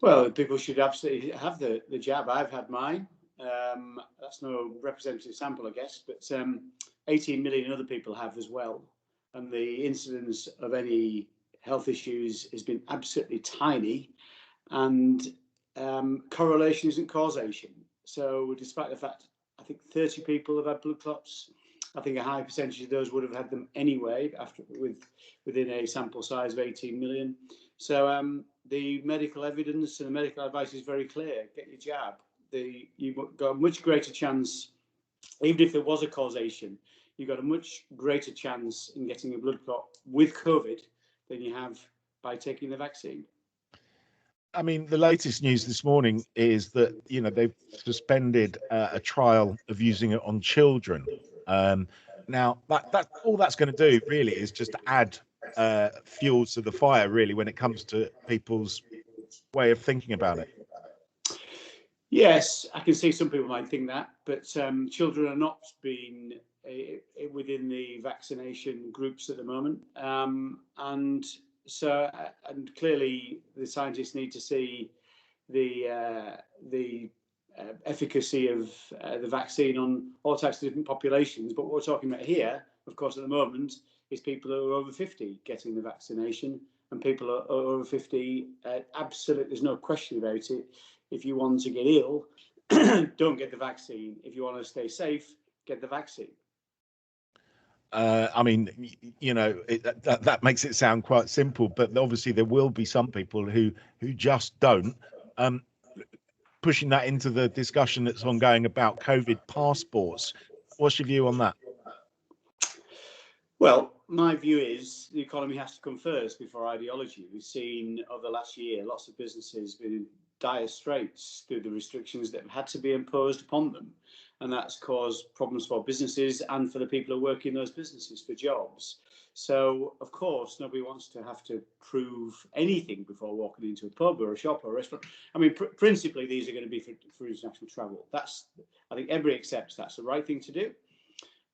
Well, people should absolutely have the jab. I've had mine. That's no representative sample, I guess, but 18 million other people have as well. And the incidence of any health issues has been absolutely tiny. And correlation isn't causation. So, despite the fact I think 30 people have had blood clots, I think a high percentage of those would have had them anyway within a sample size of 18 million. So the medical evidence and the medical advice is very clear. Get your jab. You've got a much greater chance, even if there was a causation, you've got a much greater chance in getting a blood clot with COVID than you have by taking the vaccine. I mean, the latest news this morning is that, they've suspended a trial of using it on children. Now, that all that's going to do really is just add fuel to the fire, really, when it comes to people's way of thinking about it. Yes, I can see some people might think that, but children are not being within the vaccination groups at the moment, and clearly the scientists need to see the efficacy of the vaccine on all types of different populations. But what we're talking about here, of course, at the moment, is people who are over 50 getting the vaccination, and people who are over 50, absolutely, there's no question about it. If you want to get ill, don't get the vaccine. If you want to stay safe, get the vaccine. I mean, that makes it sound quite simple, but obviously there will be some people who just don't. Pushing that into the discussion that's ongoing about COVID passports, what's your view on that? Well, my view is the economy has to come first before ideology. We've seen over the last year lots of businesses been in dire straits through the restrictions that have had to be imposed upon them. And that's caused problems for businesses and for the people who work in those businesses for jobs. So, of course, nobody wants to have to prove anything before walking into a pub or a shop or a restaurant. I mean, principally, these are going to be for international travel. I think everybody accepts that's the right thing to do.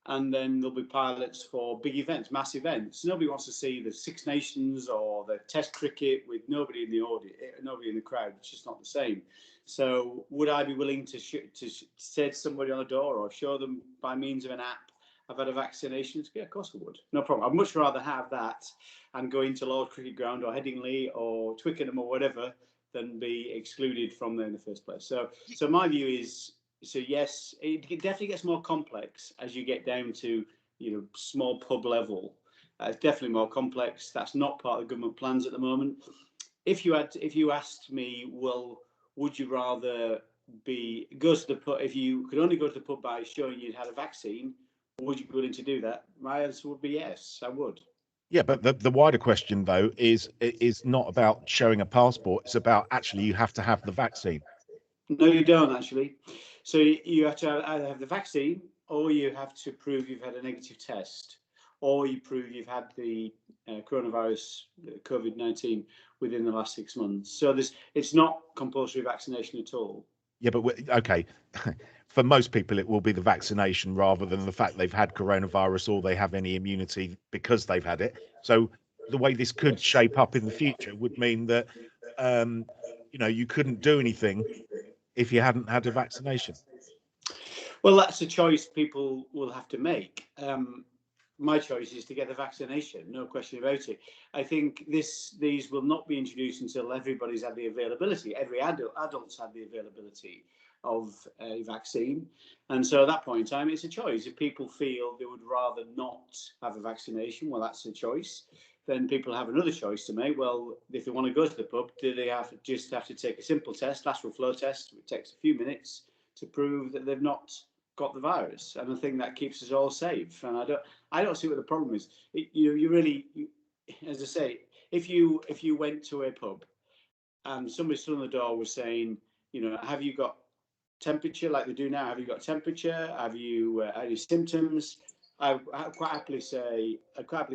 And then there'll be pilots for big events, mass events. Nobody wants to see the Six Nations or the Test cricket with nobody in the audience, nobody in the crowd. It's just not the same. So, would I be willing to say to somebody on the door or show them by means of an app, I've had a vaccination? Yeah, of course I would. No problem. I'd much rather have that and go into Lord Cricket Ground or Headingley or Twickenham or whatever than be excluded from there in the first place. So my view is, so yes, it definitely gets more complex as you get down to small pub level. It's definitely more complex. That's not part of the government plans at the moment. If you asked me, well, would you rather go to the pub if you could only go to the pub by showing you'd had a vaccine? Would you be willing to do that? My answer would be yes, I would. Yeah, but the wider question though is not about showing a passport. It's about actually you have to have the vaccine. No, you don't actually. So you have to either have the vaccine, or you have to prove you've had a negative test, or you prove you've had the coronavirus, COVID-19, within the last 6 months. So it's not compulsory vaccination at all. Yeah, but okay. For most people, it will be the vaccination rather than the fact they've had coronavirus or they have any immunity because they've had it. So the way this could shape up in the future would mean that, you couldn't do anything if you hadn't had a vaccination. Well, that's a choice people will have to make. My choice is to get the vaccination, no question about it. I think these will not be introduced until everybody's had the availability. Every adult's had the availability of a vaccine. And so at that point in time, it's a choice. If people feel they would rather not have a vaccination, well, that's a choice. Then people have another choice to make. Well, if they want to go to the pub, do they just have to take a simple test, lateral flow test, which takes a few minutes to prove that they've not got the virus? And I think that keeps us all safe. And I don't see what the problem is. As I say, if you went to a pub and somebody stood on the door was saying, have you got temperature like they do now? Have you got temperature? Have you any symptoms? I quite happily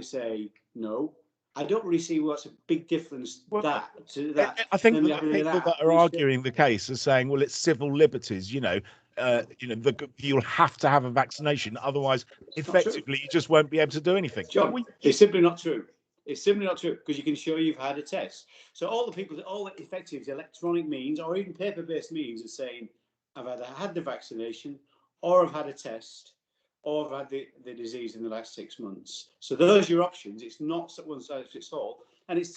say no. I don't really see what's a big difference to that. I think the people that are arguing the case are saying, well, it's civil liberties. You'll have to have a vaccination, otherwise, effectively, you just won't be able to do anything. John, it's simply not true. It's simply not true because you can show you've had a test. So all the effective electronic means or even paper-based means of saying I've had the vaccination, or I've had a test, or I've had the disease in the last 6 months. So those are your options. It's not one size fits all, and it's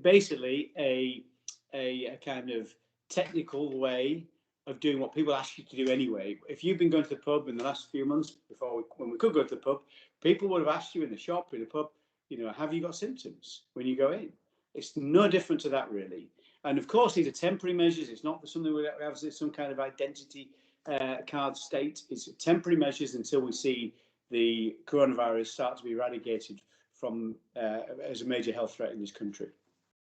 basically a kind of technical way of doing what people ask you to do anyway. If you've been going to the pub in the last few months when we could go to the pub, people would have asked you in the shop, in the pub, have you got symptoms when you go in? It's no different to that, really. And of course, these are temporary measures. It's not something we have some kind of identity card state. It's temporary measures until we see the coronavirus start to be eradicated from as a major health threat in this country.